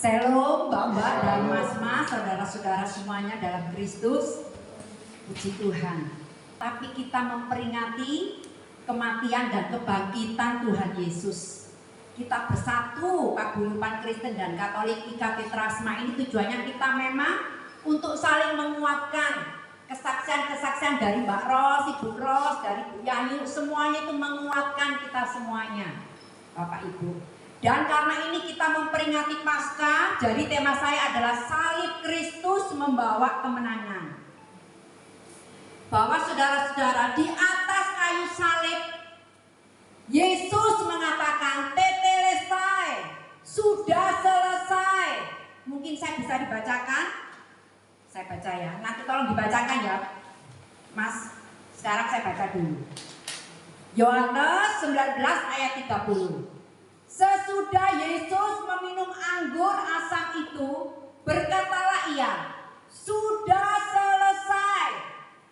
Shalom Mbak-mbak dan mas-mas, saudara-saudara semuanya dalam Kristus. Puji Tuhan. Tapi kita memperingati kematian dan kebangkitan Tuhan Yesus. Kita bersatu, paguyuban Kristen dan Katolik IKP Trasma ini tujuannya kita memang untuk saling menguatkan kesaksian-kesaksian dari Mbak Ros, Ibu Ros, dari Bu Yayu, semuanya itu menguatkan kita semuanya, Bapak Ibu. Dan karena ini kita memperingati Paskah, jadi tema saya adalah salib Kristus membawa kemenangan. Bahwa saudara-saudara, di atas kayu salib Yesus mengatakan tetelestai, sudah selesai. Mungkin saya bisa dibacakan. Saya baca ya, nanti tolong dibacakan ya Mas. Sekarang saya baca dulu. Yohanes 19 ayat 30. Sesudah Yesus meminum anggur asam itu, berkatalah ia, sudah selesai.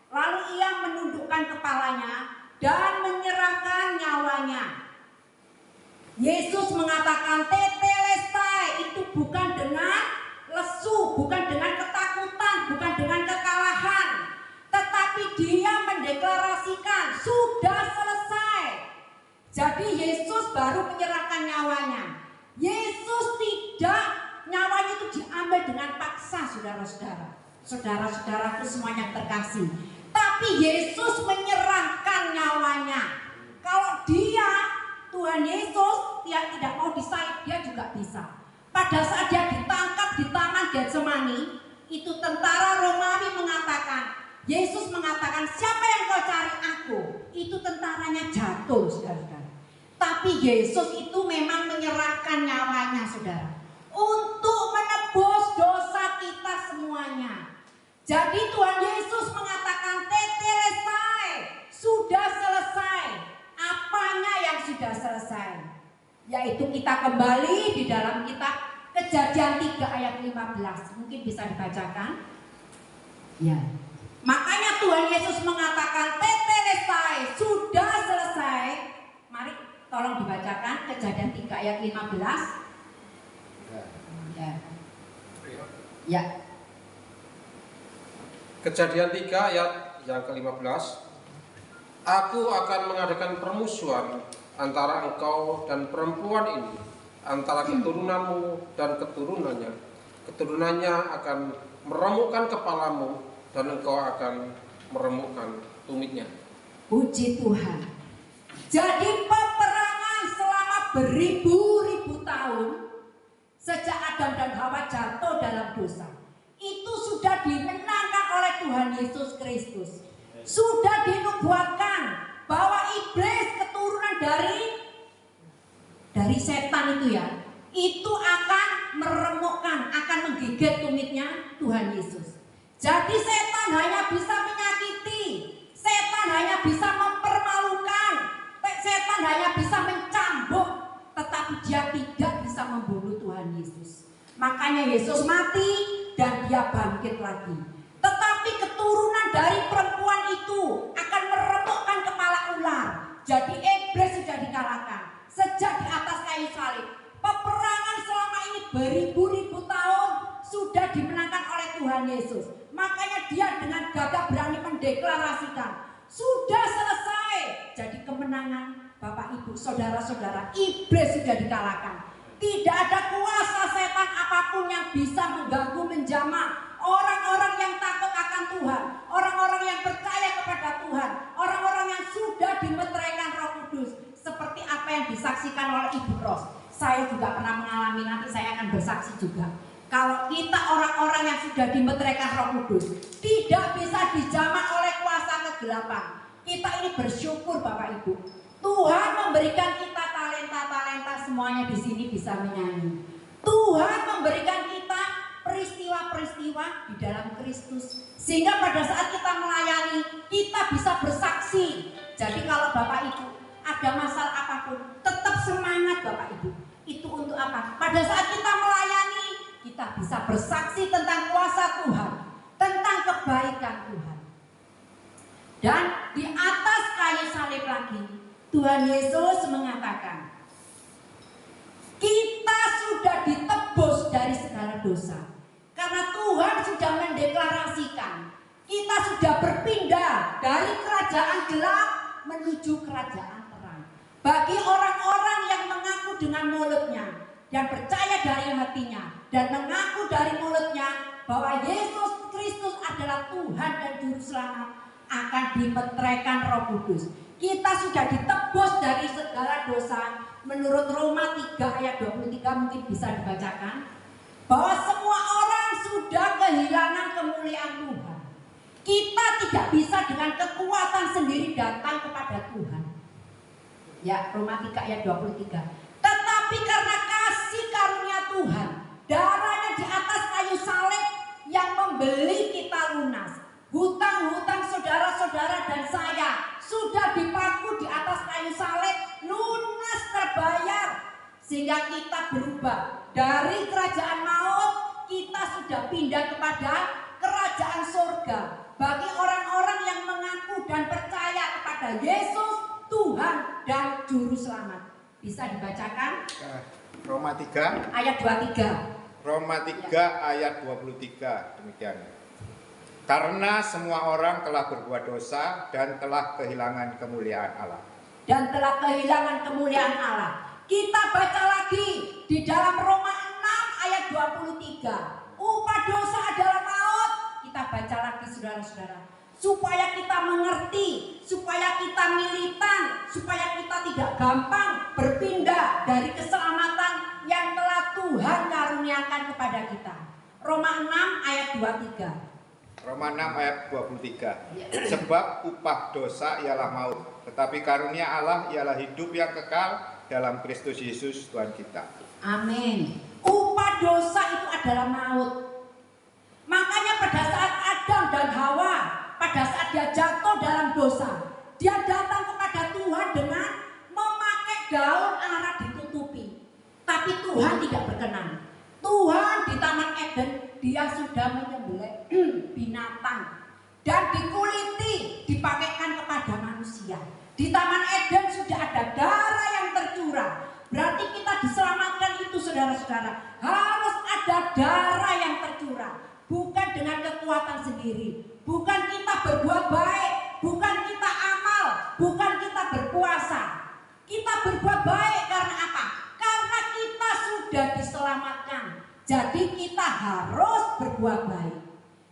Lalu ia menundukkan kepalanya dan menyerahkan nyawanya. Yesus mengatakan tetelestai itu bukan dengan lesu, bukan dengan ketakutan, bukan dengan kekalahan, tetapi dia mendeklarasikan sudah selesai. Jadi Yesus baru menyerahkan nyawanya. Yesus tidak, nyawanya itu diambil dengan paksa, saudara-saudara. Saudara-saudaraku semuanya terkasih. Tapi Yesus menyerahkan nyawanya. Kalau dia, Tuhan Yesus, dia tidak mau disalib, dia juga bisa. Pada saat dia ditangkap di Taman Getsemani, itu tentara Romawi mengatakan, Yesus mengatakan, siapa yang kau cari aku? Itu tentaranya jatuh, saudara-saudara. Tapi Yesus itu memang menyerahkan nyawanya, saudara, untuk menebus dosa kita semuanya. Jadi Tuhan Yesus mengatakan tetelestai, sudah selesai. Apanya yang sudah selesai? Yaitu kita kembali di dalam kitab Kejadian 3 ayat 15. Mungkin bisa dibacakan. Ya. Makanya Tuhan Yesus mengatakan tetelestai, sudah selesai. Mari tolong dibacakan Kejadian 3 ayat 15. Ya. Ya. Kejadian 3 ayat yang ke-15. Aku akan mengadakan permusuhan antara engkau dan perempuan ini, antara keturunanmu dan keturunannya. Keturunannya akan meremukkan kepalamu dan engkau akan meremukkan tumitnya. Puji Tuhan. Jadi peperangan selama beribu-ribu tahun sejak Adam dan Hawa jatuh dalam dosa, itu sudah dimenangkan oleh Tuhan Yesus Kristus. Sudah dinubuatkan bahwa iblis keturunan dari setan itu ya, itu akan meremukkan, akan menggigit tumitnya Tuhan Yesus. Jadi setan hanya bisa menyakiti, setan hanya bisa mempermalukan, setan hanya bisa mencambuk, tetapi dia tidak bisa membunuh Tuhan Yesus. Makanya Yesus mati dan dia bangkit lagi. Tetapi keturunan dari perempuan itu akan meremukkan kepala ular. Jadi iblis sudah dikalahkan sejak di atas kayu salib. Peperangan selama ini beribu-ribu tahun sudah dimenangkan oleh Tuhan Yesus. Makanya dia dengan gagah berani mendeklarasikan sudah selesai. Jadi kemenangan Bapak Ibu saudara-saudara, iblis sudah dikalahkan. Tidak ada kuasa setan apapun yang bisa mengganggu, menjamah orang-orang yang takut akan Tuhan, orang-orang yang percaya kepada Tuhan, orang-orang yang sudah dimeteraikan Roh Kudus. Seperti apa yang disaksikan oleh Ibu Ros. Saya juga pernah mengalami, nanti saya akan bersaksi juga. Kalau kita orang-orang yang sudah dimeteraikan Roh Kudus, tidak bisa dijamah oleh kuasa kegelapan. Kita ini bersyukur Bapak Ibu. Tuhan memberikan kita talenta-talenta, semuanya di sini bisa menyanyi. Tuhan memberikan kita peristiwa-peristiwa di dalam Kristus, sehingga pada saat kita melayani, kita bisa bersaksi. Jadi kalau Bapak Ibu ada masalah apapun, tetap semangat Bapak Ibu. Itu untuk apa? Pada saat kita melayani, kita bisa bersaksi tentang kuasa Tuhan, tentang kebaikan Tuhan. Dan di atas kayu salib lagi, Tuhan Yesus mengatakan, kita sudah ditebus dari saudara dosa. Karena Tuhan sudah mendeklarasikan, kita sudah berpindah dari kerajaan gelap menuju kerajaan terang. Bagi orang-orang yang mengaku dengan mulutnya dan percaya dari hatinya dan mengaku dari mulutnya bahwa Yesus Kristus adalah Tuhan dan Juru Selamat, akan dimeteraikan Roh Kudus. Kita sudah ditebus dari segala dosa. Menurut Roma 3 ayat 23 mungkin bisa dibacakan, bahwa semua orang sudah kehilangan kemuliaan Tuhan. Kita tidak bisa dengan kekuatan sendiri datang kepada Tuhan. Ya, Roma 3 ayat 23. Tetapi karena kasih karunia Tuhan, darahnya di atas kayu salib yang membeli kita lunas. Hutang-hutang saudara-saudara dan saya sudah dipaku di atas kayu salib, lunas terbayar. Sehingga kita berubah dari kerajaan maut, kita sudah pindah kepada kerajaan surga. Bagi orang-orang yang mengaku dan percaya kepada Yesus, Tuhan dan Juru Selamat. Bisa dibacakan? Roma 3 ayat 23. Roma 3 ayat 23 demikian. Karena semua orang telah berbuat dosa dan telah kehilangan kemuliaan Allah. Dan telah kehilangan kemuliaan Allah. Kita baca lagi di dalam Roma 6 ayat 23. Upah dosa adalah maut. Kita baca lagi saudara-saudara. Supaya kita mengerti, supaya kita militan, supaya kita tidak gampang berpindah dari keselamatan yang telah Tuhan karuniakan kepada kita. Roma 6 ayat 23. Roma 6 ayat 23. Sebab upah dosa ialah maut, tetapi karunia Allah ialah hidup yang kekal dalam Kristus Yesus Tuhan kita. Amin. Upah dosa itu adalah maut. Makanya pada saat Adam dan Hawa, pada saat dia jatuh dalam dosa, dia datang kepada Tuhan dengan memakai daun ara ditutupi. Tapi Tuhan tidak berkenan. Tuhan di Taman Eden, dia sudah menyembelih binatang dan dikuliti, dipakaikan kepada manusia. Di Taman Eden sudah ada darah yang tercurah. Berarti kita diselamatkan itu saudara-saudara, harus ada darah yang tercurah. Bukan dengan kekuatan sendiri, bukan kita berbuat baik, bukan kita amal, bukan kita berpuasa. Kita berbuat baik karena apa? Karena kita sudah diselamatkan. Jadi kita harus berbuat baik.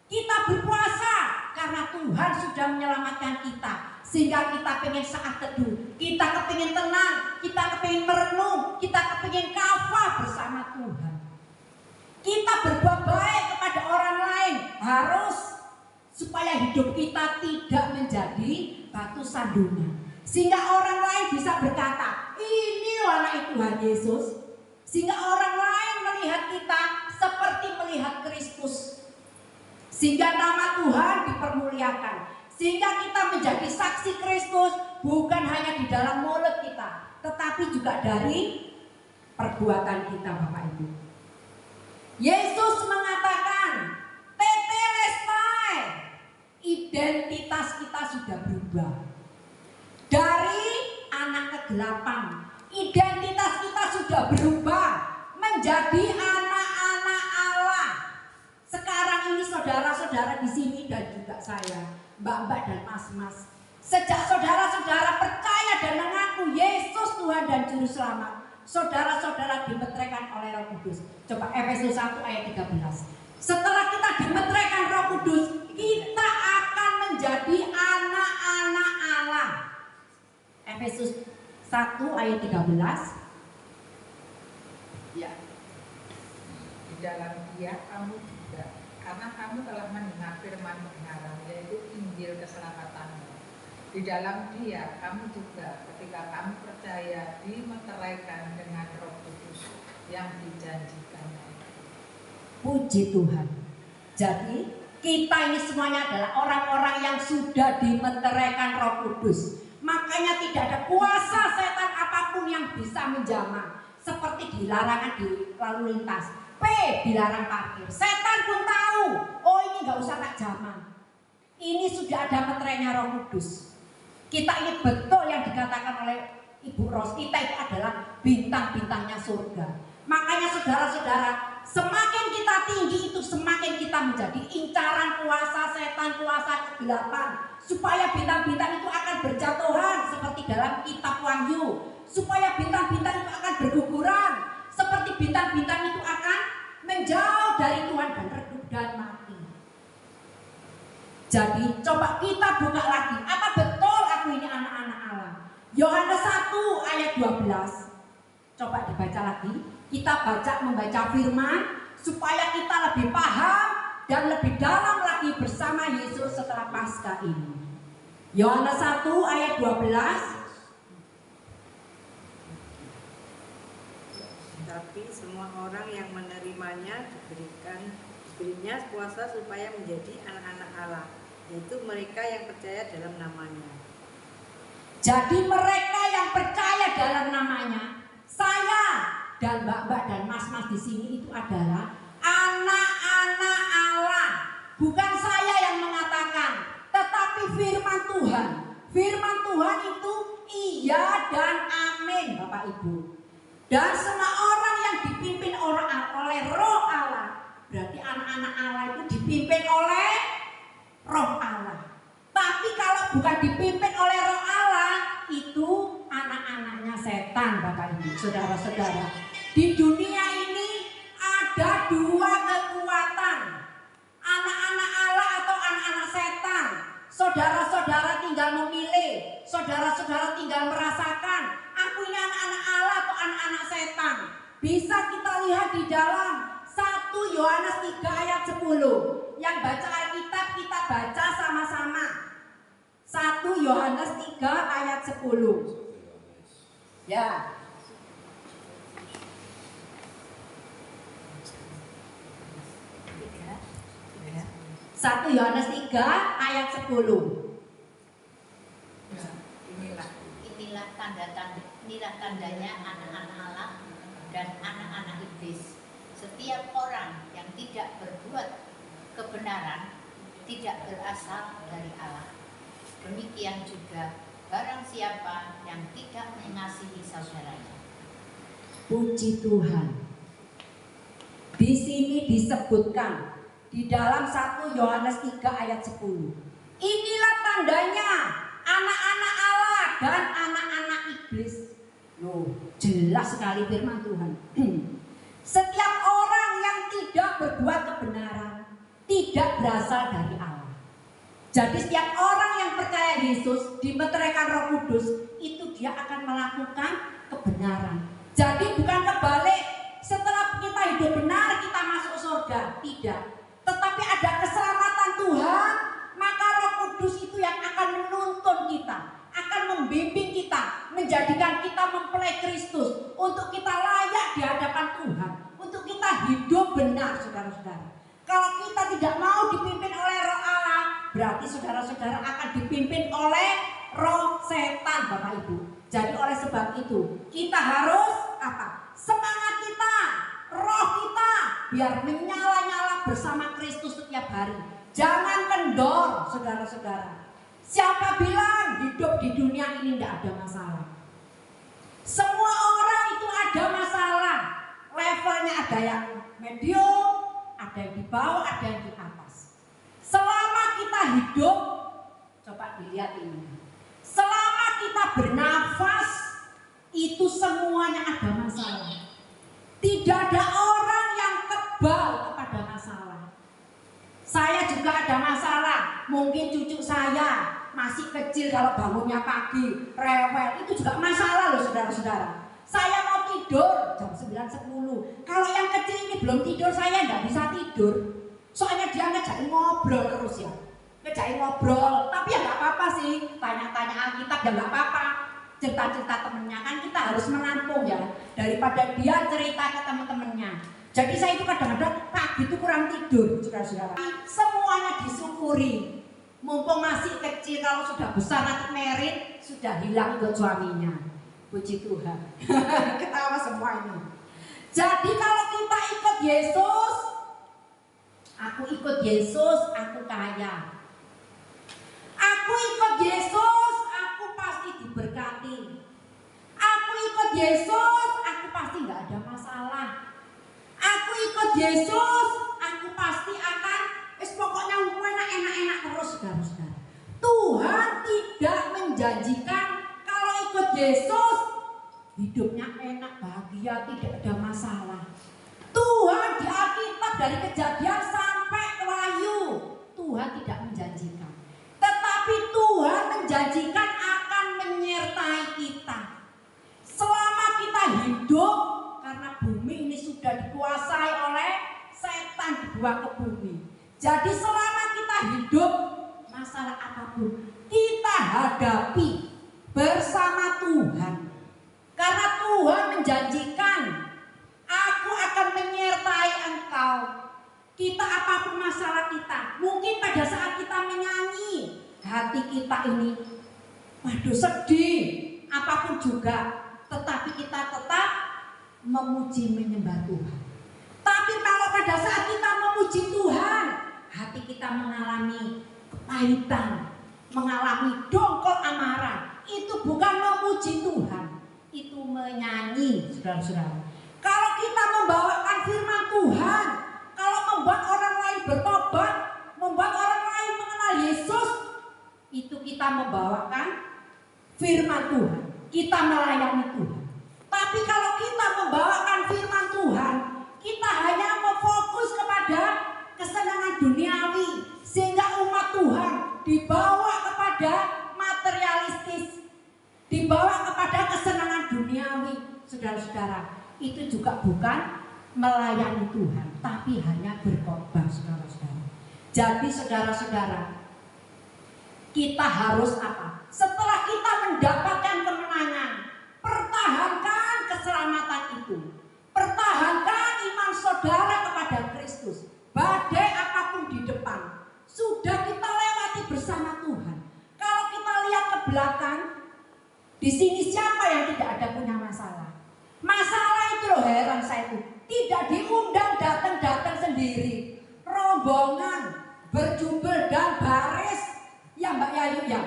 Kita berpuasa karena Tuhan sudah menyelamatkan kita. Sehingga kita pengen saat teduh, kita kepingin tenang, kita kepingin merenung, kita kepingin kafah bersama Tuhan. Kita berbuat baik kepada orang lain harus, supaya hidup kita tidak menjadi batu sandungan. Sehingga orang lain bisa berkata, ini anak Tuhan Yesus. Sehingga orang lain melihat kita seperti melihat Kristus. Sehingga nama Tuhan dipermuliakan. Sehingga kita menjadi saksi Kristus bukan hanya di dalam mulut kita, tetapi juga dari perbuatan kita, Bapak Ibu. Yesus mengatakan, tetelestai, identitas kita sudah berubah. Dari anak kegelapan, identitas kita sudah berubah menjadi anak-anak Allah. Sekarang ini saudara-saudara di sini dan juga saya, mbak-mbak dan mas-mas, sejak saudara-saudara percaya dan mengaku Yesus Tuhan dan Juru Selamat, saudara-saudara dimeteraikan oleh Roh Kudus. Coba Efesus 1 ayat 13. Setelah kita dimeteraikan Roh Kudus, kita akan menjadi anak-anak Allah. Efesus 1 ayat 13. Ya. Di dalam Dia kamu juga, karena kamu telah mendengar firman kebenaran, yaitu Injil keselamatanmu. Di dalam Dia kamu juga, ketika kamu percaya, dimeteraikan dengan Roh Kudus yang dijanjikan. Puji Tuhan. Jadi kita ini semuanya adalah orang-orang yang sudah dimeteraikan Roh Kudus. Makanya tidak ada kuasa setan apapun yang bisa menjamah. Seperti dilarang di lalu lintas, dilarang parkir. Setan pun tahu, oh ini gak usah tak jamah. Ini sudah ada meterainya Roh Kudus. Kita ini betul yang dikatakan oleh Ibu Ros, kita itu adalah bintang-bintangnya surga. Makanya saudara-saudara, semakin kita kita menjadi incaran kuasa setan, kuasa kegelapan, supaya bintang-bintang itu akan berjatuhan seperti dalam kitab Wahyu, supaya bintang-bintang itu akan berguguran seperti bintang-bintang itu akan menjauh dari Tuhan dan redup dan mati. Jadi coba kita buka lagi, apa betul aku ini anak-anak Allah? Yohanes 1 ayat 12. Coba dibaca lagi. Kita membaca firman supaya kita lebih paham dan lebih dalam lagi bersama Yesus setelah Paskah ini. Yohanes 1 ayat 12. Tapi semua orang yang menerimanya diberinya kuasa supaya menjadi anak-anak Allah, yaitu mereka yang percaya dalam namanya. Jadi mereka yang percaya dalam namanya, saya dan mbak-mbak dan mas-mas di sini itu adalah anak-anak Allah. Bukan saya yang mengatakan, tetapi firman Tuhan. Firman Tuhan itu iya dan amin, Bapak Ibu. Dan semua orang yang dipimpin oleh Roh Allah, berarti anak-anak Allah itu dipimpin oleh Roh Allah. Tapi kalau bukan dipimpin oleh Roh Allah, itu anak-anaknya setan, Bapak Ibu, saudara-saudara. Di dunia ini ada dua kekuatan, anak-anak Allah atau anak-anak setan. Saudara-saudara tinggal memilih, saudara-saudara tinggal merasakan, aku ini anak-anak Allah atau anak-anak setan. Bisa kita lihat di dalam 1 Yohanes 3 ayat 10. Yang baca Alkitab kita baca sama-sama. 1 Yohanes 3 ayat 10. Ya. 1 Yohanes 3 ayat 10. Inilah tandanya anak-anak Allah dan anak-anak iblis. Setiap orang yang tidak berbuat kebenaran tidak berasal dari Allah. Demikian juga barang siapa yang tidak mengasihi saudaranya. Puji Tuhan. Di sini disebutkan di dalam 1 Yohanes 3 ayat 10. Inilah tandanya anak-anak Allah dan anak-anak iblis. Loh, jelas sekali firman Tuhan. Setiap orang yang tidak berbuat kebenaran tidak berasal dari Allah. Jadi setiap orang yang percaya Yesus, dimeteraikan Roh Kudus, itu dia akan melakukan kebenaran. Jadi bukan kebalik, setelah kita hidup benar kita masuk surga, tidak. Tetapi ada keselamatan Tuhan, maka Roh Kudus itu yang akan menuntun kita, akan membimbing kita, menjadikan kita mempelai Kristus, untuk kita layak di hadapan Tuhan, untuk kita hidup benar, saudara-saudara. Kalau kita tidak mau dipimpin oleh Roh Allah, berarti saudara-saudara akan dipimpin oleh roh setan, Bapak Ibu. Jadi oleh sebab itu kita harus apa? Semangat kita, roh kita biar menyala-nyala bersama Kristus setiap hari. Jangan kendor, saudara-saudara. Siapa bilang hidup di dunia ini tidak ada masalah? Semua orang itu ada masalah. Levelnya ada yang medium, ada yang di bawah, ada yang di atas. Selama kita hidup, coba dilihat ini. Selama kita bernafas, itu semuanya ada masalah. Tidak ada orang yang kebal kepada masalah. Saya juga ada masalah. Mungkin cucu saya masih kecil, kalau bangunnya pagi rewel, itu juga masalah loh, saudara-saudara. Saya mau tidur jam 9-10. Kalau yang kecil ini belum tidur, saya tidak bisa tidur. Soalnya dia ngejain ngobrol terus ya. Ngejain ngobrol, tapi ya nggak apa-apa sih. Tanya-tanya Alkitab ya nggak apa-apa. Cerita-cerita temennya, kan kita harus menampung ya, daripada dia cerita ke teman-temannya. Jadi saya itu kadang-kadang pagi itu kurang tidur, saudara-saudara. Semuanya disyukuri. Mumpung masih kecil, kalau sudah besar nanti merit, sudah hilang ikut suaminya. Puji Tuhan. Ketawa semua ini. Jadi kalau kita ikut Yesus, aku ikut Yesus, aku kaya. Aku ikut Yesus, aku pasti diberkati. Aku ikut Yesus, aku pasti nggak ada masalah. Aku ikut Yesus, aku pasti akan enak-enak terus saudara-saudara. Tuhan tidak menjanjikan kalau ikut Yesus hidupnya enak, bahagia, tidak ada masalah. Tuhan di Alkitab dari Kejadian sampai ke Wahyu, Tuhan tidak menjanjikan. Tetapi Tuhan menjanjikan akan menyertai kita. Selama kita hidup, karena bumi ini sudah dikuasai oleh setan, dibuang ke bumi. Jadi selama kita hidup, masalah apapun kita hadapi bersama Tuhan. Karena Tuhan menjanjikan, aku akan menyertai engkau. Kita apapun masalah kita, mungkin pada saat kita menyanyi, hati kita ini, waduh sedih, apapun juga, tetapi kita tetap memuji menyembah Tuhan. Tapi kalau pada saat kita memuji Tuhan, hati kita mengalami kepahitan, mengalami dongkol amarah, itu bukan memuji Tuhan, itu menyanyi, saudara-saudara. Kalau kita membawakan firman Tuhan, kalau membuat orang lain bertobat, membuat orang lain mengenal Yesus, itu kita membawakan firman Tuhan, kita melayani Tuhan. Tapi kalau kita membawakan firman Tuhan, kita hanya memfokus kepada kesenangan duniawi, sehingga umat Tuhan dibawa kepada materialistis, dibawa kepada kesenangan duniawi. Saudara-saudara, itu juga bukan melayani Tuhan, tapi hanya berkorban, saudara-saudara. Jadi saudara-saudara, kita harus apa? Setelah kita mendapatkan kemenangan, pertahankan keselamatan itu. Pertahankan iman saudara kepada Kristus. Badai apapun di depan, sudah kita lewati bersama Tuhan. Kalau kita lihat ke belakang, di sini siapa yang tidak ada punya masalah? Masalah itu loh, heran saya itu. Tidak diundang datang-datang sendiri. Rombongan, berjubel dan baris. Ya Mbak Yayu ya.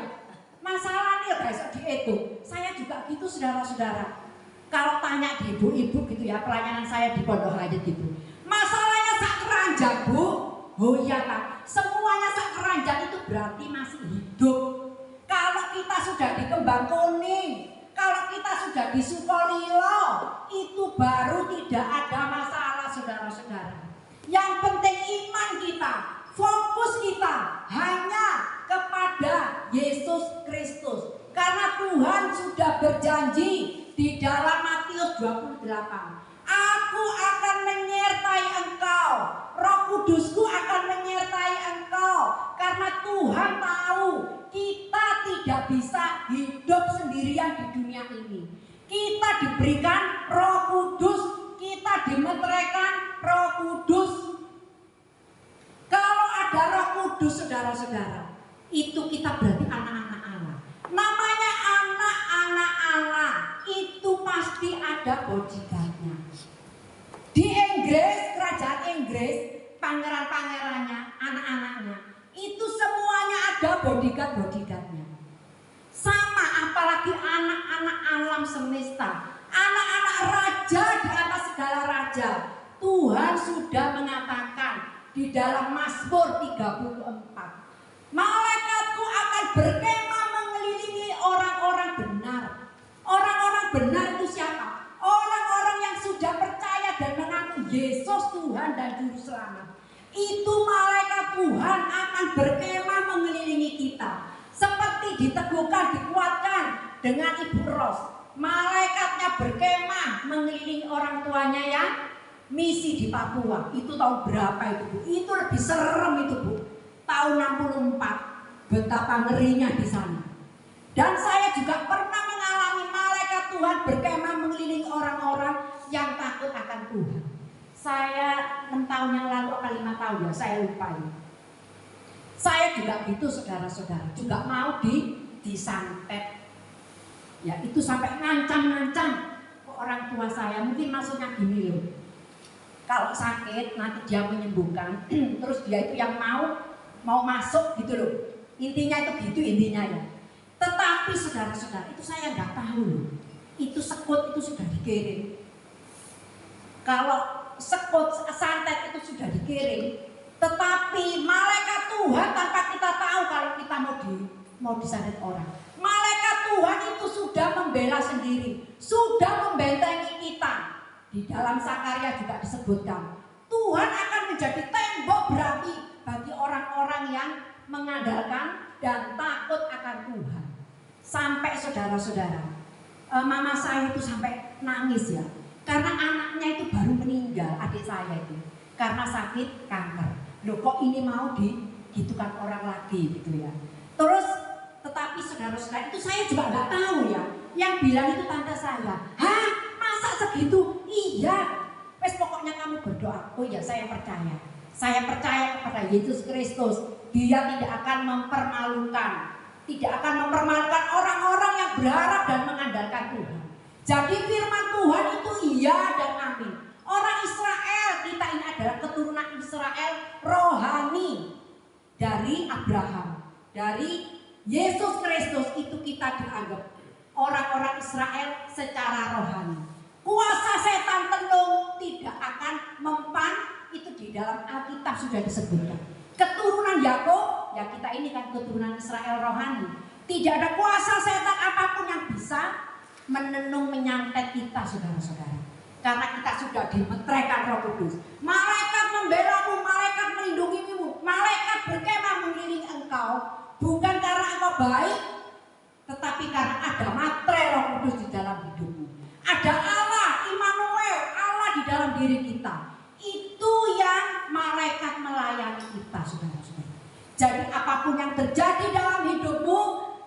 Masalahnya besok dihitung. Saya juga gitu saudara-saudara. Kalau tanya di ibu-ibu gitu ya, pelayanan saya di Pondok Hayat gitu. Masalahnya sak keranjang Bu. Oh iya Pak, semuanya sak keranjang itu berarti masih hidup. Kalau kita sudah di Kembang Kuning, kalau kita sudah di Sukolilo, itu baru tidak ada masalah saudara-saudara. Yang penting iman kita, fokus kita hanya kepada Yesus Kristus. Karena Tuhan sudah berjanji di dalam Matius 28, aku akan menyertai engkau, Roh Kudusku akan menyertai engkau. Karena Tuhan tahu kita tidak bisa hidup sendirian di dunia ini. Kita diberikan Roh Kudus, kita dimeteraikan Roh Kudus. Kalau ada Roh Kudus saudara-saudara, itu kita berarti anak-anak Allah. Namanya anak-anak Allah, itu pasti ada bodyguardnya. Di Inggris, kerajaan Inggris, pangeran-pangerannya, anak-anaknya, itu semuanya ada bodyguard-bodyguardnya. Sama apalagi anak-anak alam semesta, anak-anak raja di atas segala raja. Tuhan sudah mengatakan di dalam Mazmur 34, malaikatku akan berkemah mengelilingi orang-orang benar. Orang-orang benar itu siapa? Orang-orang yang sudah percaya dan mengaku Yesus Tuhan dan Juru Selamat. Itu malaikat Tuhan akan berkemah mengelilingi kita. Seperti diteguhkan, dikuatkan dengan Ibu Ros. Malaikatnya berkemah mengelilingi orang tuanya yang misi di Papua. Itu tahun berapa itu Bu? Itu lebih serem itu Bu. Tahun 64. Betapa ngerinya di sana. Dan saya juga pernah mengalami malaikat Tuhan berkemah mengelilingi orang-orang yang takut akan Tuhan. Saya 6 tahun yang lalu atau 5 tahun ya, saya lupa ini. Saya juga gitu saudara-saudara, juga mau disantet. Ya itu sampai ngancam-ngancam ke orang tua saya. Mungkin maksudnya gini loh, kalau sakit nanti dia menyembuhkan, terus dia itu yang mau masuk gitu loh. Intinya itu gitu intinya ya. Tetapi saudara-saudara itu saya nggak tahu loh. Itu sekut itu sudah dikirim. Kalau sekut santet itu sudah dikirim, tetapi malaikat Tuhan Tuhan tanpa kita tahu kalau kita mau disandet orang. Malaikat Tuhan itu sudah membela sendiri, sudah membentengi kita. Di dalam Sakarya juga disebutkan, Tuhan akan menjadi tembok berapi bagi orang-orang yang mengandalkan dan takut akan Tuhan. Sampai saudara-saudara, mama saya itu sampai nangis ya, karena anaknya itu baru meninggal, adik saya itu, karena sakit kanker. Loh kok ini mau digitukan orang lagi gitu ya. Terus tetapi saudara-saudara itu saya juga nggak tahu ya, yang bilang itu tante saya. Hah, masa segitu? Iya, wes pokoknya kamu berdoa. Oh ya, saya percaya kepada Yesus Kristus. Dia tidak akan mempermalukan orang-orang yang berharap dan mengandalkan Tuhan. Jadi firman Tuhan itu iya dan amin. Orang Israel, kita ini adalah keturunan Israel rohani dari Abraham, dari Yesus Kristus, itu kita dianggap orang-orang Israel secara rohani. Kuasa setan telung tidak akan mempan, itu di dalam Alkitab sudah disebutkan. Keturunan Yakub, ya kita ini kan keturunan Israel rohani. Tidak ada kuasa setan apapun yang bisa menenung menyantet kita, saudara-saudara. Karena kita sudah dimeteraikan Roh Kudus. Malaikat membelamu, malaikat melindungimu, malaikat berkemah mengiringi engkau. Bukan karena engkau baik, tetapi karena ada materai Roh Kudus di dalam hidupmu. Ada Allah, Immanuel, Allah di dalam diri kita. Itu yang malaikat melayani kita, saudara-saudara. Jadi apapun yang terjadi dalam hidupmu,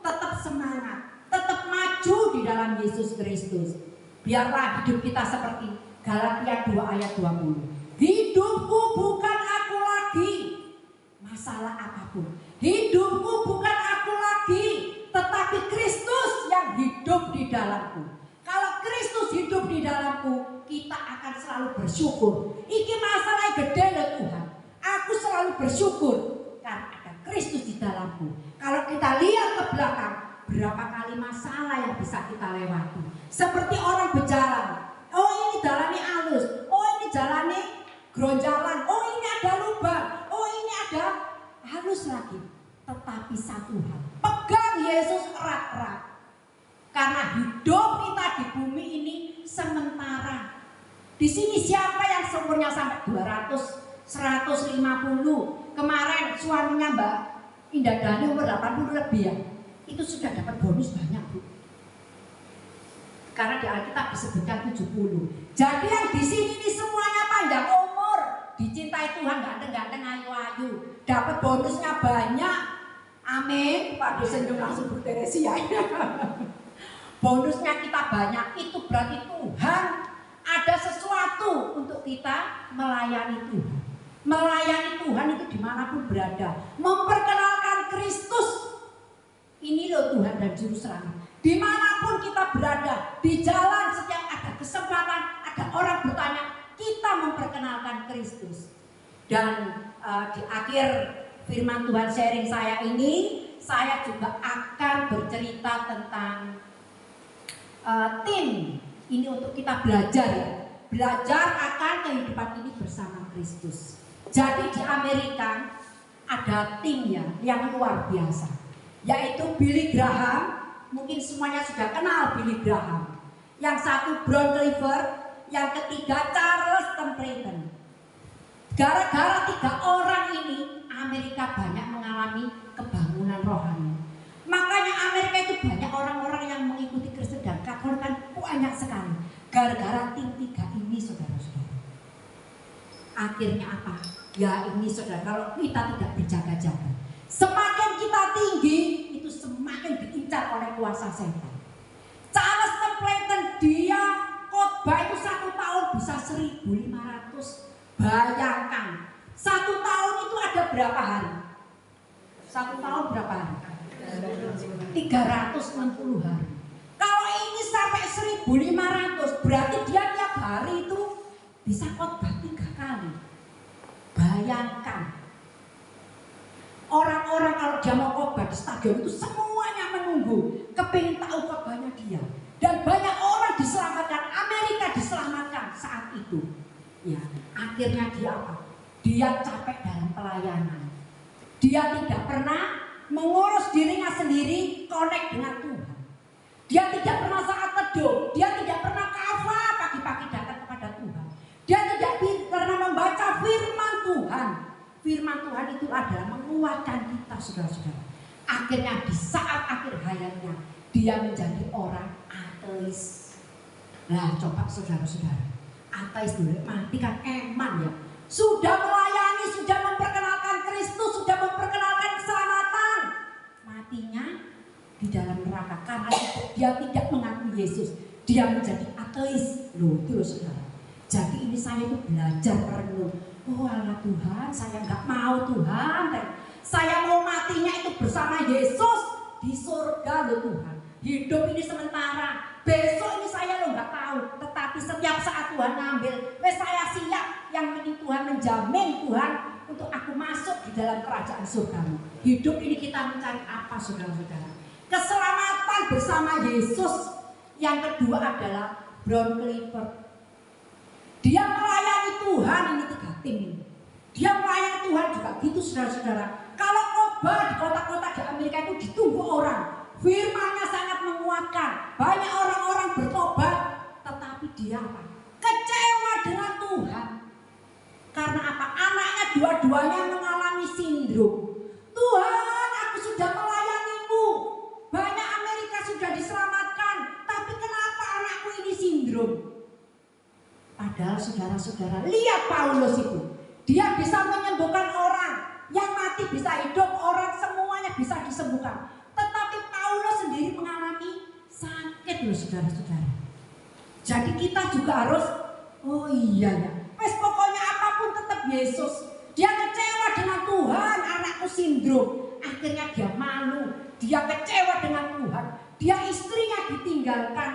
tetap semangat, tetap maju di dalam Yesus Kristus. Biarlah hidup kita seperti Galatia 2 ayat 20. Hidupku bukan aku lagi, masalah apapun. Hidupku bukan aku lagi, tetapi Kristus yang hidup di dalamku. Kalau Kristus hidup di dalamku, kita akan selalu bersyukur. Iki masalah gede loh Tuhan. Aku selalu bersyukur karena ada Kristus di dalamku. Kalau kita lihat ke belakang, berapa kali masalah yang bisa kita lewati. Seperti orang berjalan. Oh ini jalannya halus. Oh ini jalannya gronjalan. Oh ini ada lubang. Oh ini ada halus lagi. Tetapi satu hal, pegang Yesus erat-erat. Karena hidup kita di bumi ini sementara. Di sini siapa yang umurnya sampai 200, 150? Kemarin suaminya Mbak Indah Dhani umur 80 lebih ya. Itu sudah dapat bonus banyak Bu. Karena di Alkitab disebutkan 70. Jadi yang di sini ini semuanya panjang umur, dicintai Tuhan, ganteng-ganteng, ayu-ayu, dapat bonusnya banyak. Amin. Pak dosen langsung Bu Teresia. Bonusnya kita banyak, itu berarti Tuhan ada sesuatu untuk kita melayani Tuhan. Melayani Tuhan itu dimanapun berada, memperkenalkan Kristus. Ini loh Tuhan dan Juru Selamat. Dimanapun kita berada, di jalan setiap ada kesempatan, ada orang bertanya, kita memperkenalkan Kristus. Dan di akhir firman Tuhan sharing saya ini, saya juga akan bercerita tentang tim ini untuk kita belajar ya. Belajar akan kehidupan ini bersama Kristus. Jadi di Amerika ada tim ya yang luar biasa, yaitu Billy Graham. Mungkin semuanya sudah kenal Billy Graham. Yang satu John Clifford, yang ketiga Charles Templeton. Gara-gara 3 orang ini Amerika banyak mengalami kebangunan rohani. Makanya Amerika itu banyak orang-orang yang mengikuti Kristen dan Katolik kan banyak sekali. Gara-gara tim 3 ini saudara-saudara. Akhirnya apa? Ya ini saudara, kalau kita tidak berjaga-jaga, semakin kita tinggi, itu semakin diincar oleh kuasa setan. Charles Templeton dia khotbah itu 1 tahun bisa 1.500. Bayangkan 1 tahun itu ada berapa hari? 1 tahun berapa hari? 360 hari. Kalau ini sampai 1.500, berarti dia tiap hari itu bisa khotbah 3 kali. Bayangkan. Orang-orang kalau dia mau khotbah di stadion itu semuanya menunggu, kepingin tahu khotbahnya dia. Dan banyak orang diselamatkan, Amerika diselamatkan saat itu. Ya, akhirnya dia apa? Dia capek dalam pelayanan. Dia tidak pernah mengurus dirinya sendiri, connect dengan Tuhan. Dia tidak pernah saat teduh, dia tidak pernah kafa pagi-pagi datang kepada Tuhan. Dia tidak pernah membaca firman Tuhan. Firman Tuhan itu adalah menguatkan kita, saudara-saudara. Akhirnya di saat akhir hayatnya, dia menjadi orang ateis. Nah, coba saudara-saudara, ateis dulu mati kan eman ya. Sudah melayani, sudah memperkenalkan Kristus, sudah memperkenalkan keselamatan. Matinya di dalam neraka karena dia tidak mengakui Yesus. Dia menjadi ateis. Loh, itu loh saudara. Jadi ini saya itu belajar merenung. Oh Allah Tuhan, saya nggak mau Tuhan. Saya mau matinya itu bersama Yesus di surga loh Tuhan. Hidup ini sementara. Besok ini saya lo nggak tahu. Tetapi setiap saat Tuhan ambil, saya siap. Yang penting Tuhan menjamin Tuhan untuk aku masuk di dalam kerajaan surgamu. Hidup ini kita mencari apa saudara-saudara? Keselamatan bersama Yesus. Yang kedua adalah Brown Clifford. Dia melayani Tuhan, ini 3 tim ini. Dia melayani Tuhan juga gitu saudara-saudara. Kalau khotbah di kota-kota di Amerika itu ditunggu orang. Firman-Nya sangat menguatkan. Banyak orang-orang bertobat, tetapi dia apa? Kecewa dengan Tuhan. Karena apa? Anaknya dua-duanya mengalami sindrom. Tuhan, aku sudah melayanimu. Banyak Amerika sudah diselamatkan, tapi kenapa anakku ini sindrom? Padahal saudara-saudara, lihat Paulus itu. Dia bisa menyembuhkan orang. Yang mati bisa hidup, orang semuanya bisa disembuhkan. Tetapi Paulus sendiri mengalami sakit loh saudara-saudara. Jadi kita juga harus, oh iya ya, wes pokoknya apapun tetap Yesus. Dia kecewa dengan Tuhan, anakku sindrom. Akhirnya dia malu, dia kecewa dengan Tuhan. Dia istrinya ditinggalkan,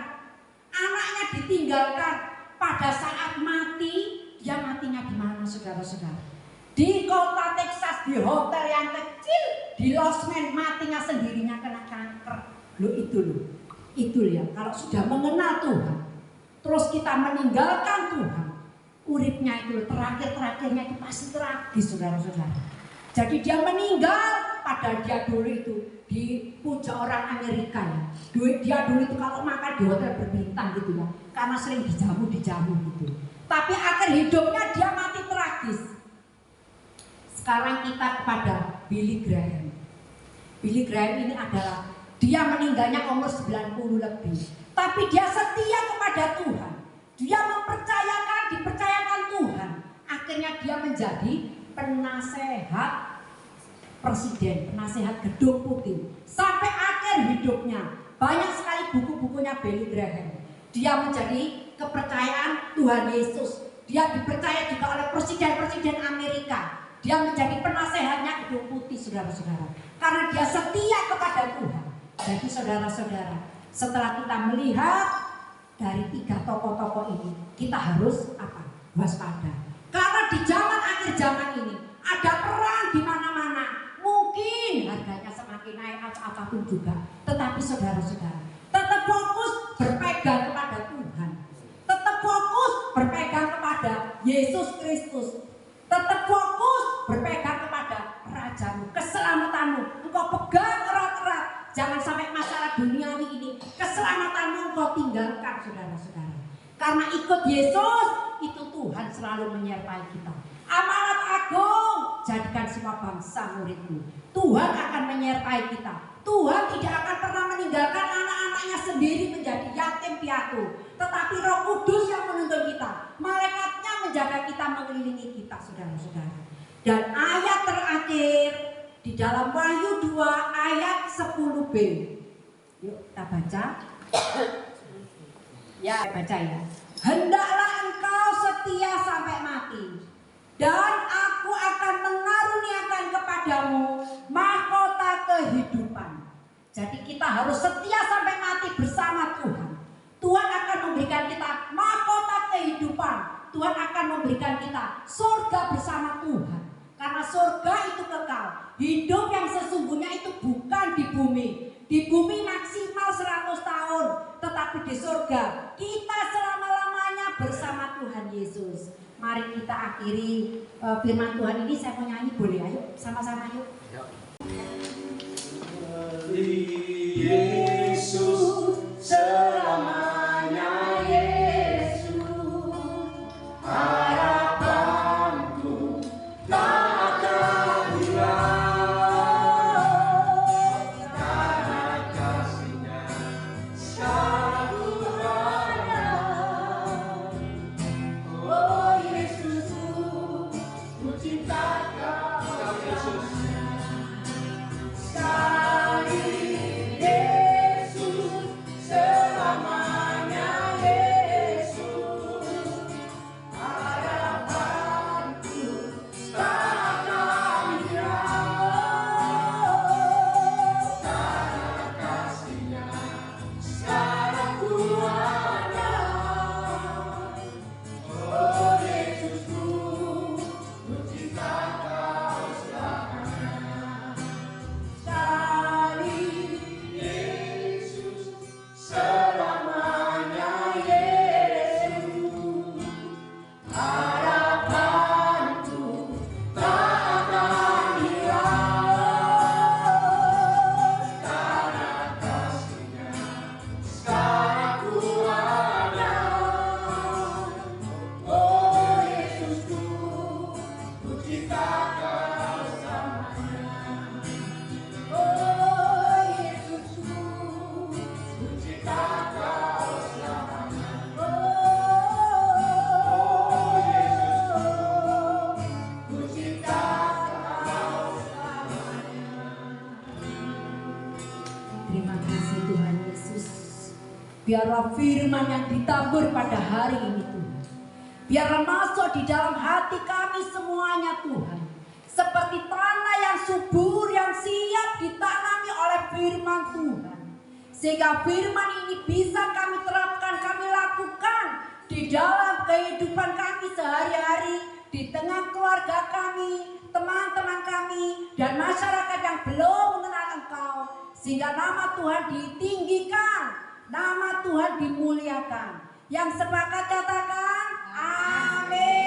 anaknya ditinggalkan. Pada saat mati, dia matinya di mana saudara-saudara? Di kota Texas, di hotel yang kecil, di losmen, matinya sendirinya kena kanker. Loh itu loh, itu ya. Kalau sudah mengenal Tuhan, terus kita meninggalkan Tuhan, uripnya itu terakhir-terakhirnya itu pasti tragis saudara-saudara. Jadi dia meninggal, padahal dia dulu itu dipuja orang Amerika ya. Dia dulu itu kalau makan di hotel berbintang gitu ya, karena sering dijamu gitu. Tapi akhir hidupnya dia mati tragis. Sekarang kita kepada Billy Graham. Billy Graham ini adalah, dia meninggalnya umur 90 lebih. Tapi dia setia kepada Tuhan. Dia dipercayakan Tuhan. Akhirnya dia menjadi penasehat presiden, penasehat Gedung Putih. Sampai akhir hidupnya, banyak sekali buku-bukunya Billy Graham. Dia menjadi kepercayaan Tuhan Yesus. Dia dipercaya juga oleh presiden-presiden Amerika. Dia menjadi penasehatnya Gedung Putih saudara-saudara. Karena dia setia kepada Tuhan. Jadi saudara-saudara, setelah kita melihat dari 3 tokoh-tokoh ini, kita harus apa? Waspada. Karena di zaman akhir zaman ini ada perang di mana-mana. Mungkin harganya semakin naik atau apapun juga. Tetapi saudara-saudara, tetap fokus berpegang kepada Tuhan. Tetap fokus berpegang kepada Yesus Kristus. Tetap fokus berpegang kepada Rajamu, keselamatanmu. Engkau pegang erat-erat. Jangan sampai masalah duniawi ini, keselamatanmu engkau tinggalkan saudara-saudara. Karena ikut Yesus, itu Tuhan selalu menyertai kita. Amanat agung, jadikan semua bangsa muridmu. Tuhan akan menyertai kita. Tuhan tidak akan pernah meninggalkan anak-anaknya sendiri menjadi yatim piatu. Tetapi Roh Kudus yang menuntun kita. Malaikatnya menjaga kita, mengelilingi kita saudara-saudara. Dan ayat terakhir di dalam Wahyu 2 ayat 10b. Yuk kita baca. Ya baca ya. Hendaklah engkau setia sampai mati, dan aku akan mengaruniakan kepadamu mahkota kehidupan. Jadi kita harus setia sampai mati bersama Tuhan. Tuhan akan memberikan kita mahkota kehidupan. Tuhan akan memberikan kita surga bersama Tuhan. Karena surga itu kekal. Hidup yang sesungguhnya itu bukan di bumi. Di bumi maksimal 100 tahun. Tetapi di surga kita selama-lamanya bersama Tuhan Yesus. Mari kita akhiri firman Tuhan ini. Saya mau nyanyi, boleh? Ayo sama-sama yuk. Yesus selamanya, Yesus harapanku tak akan hilang, karena kasih-Nya sekarang ku ada. Oh Yesusku, ku cinta Kau Yesus. Yesus selamanya, Yesus harapanku tak akan hilang, karena kasih-Nya sekarang ku ada. Oh Yesusku, ku cinta Kau selamanya. Yesus selamanya, Yesus harapanku tak akan hilang, karena kasih-Nya sekarang ku ada. Oh Yesusku, ku cinta Kau selamanya. Oh Yesusku, ku cinta Kau selamanya. Oh Yesusku, ku cinta Kau selamanya. Terima kasih Tuhan Yesus. Biarlah firman yang ditabur pada hari ini Tuhan, biarlah masuk di dalam hati kami semuanya Tuhan, seperti tanah yang subur yang siap ditanami oleh firman Tuhan, sehingga firman ini bisa kami terapkan, kami lakukan di dalam kehidupan kami sehari-hari, di tengah keluarga kami, teman-teman kami, dan masyarakat yang belum mengenal Engkau, sehingga nama Tuhan ditinggikan, nama Tuhan dimuliakan. Yang sepakat katakan amin.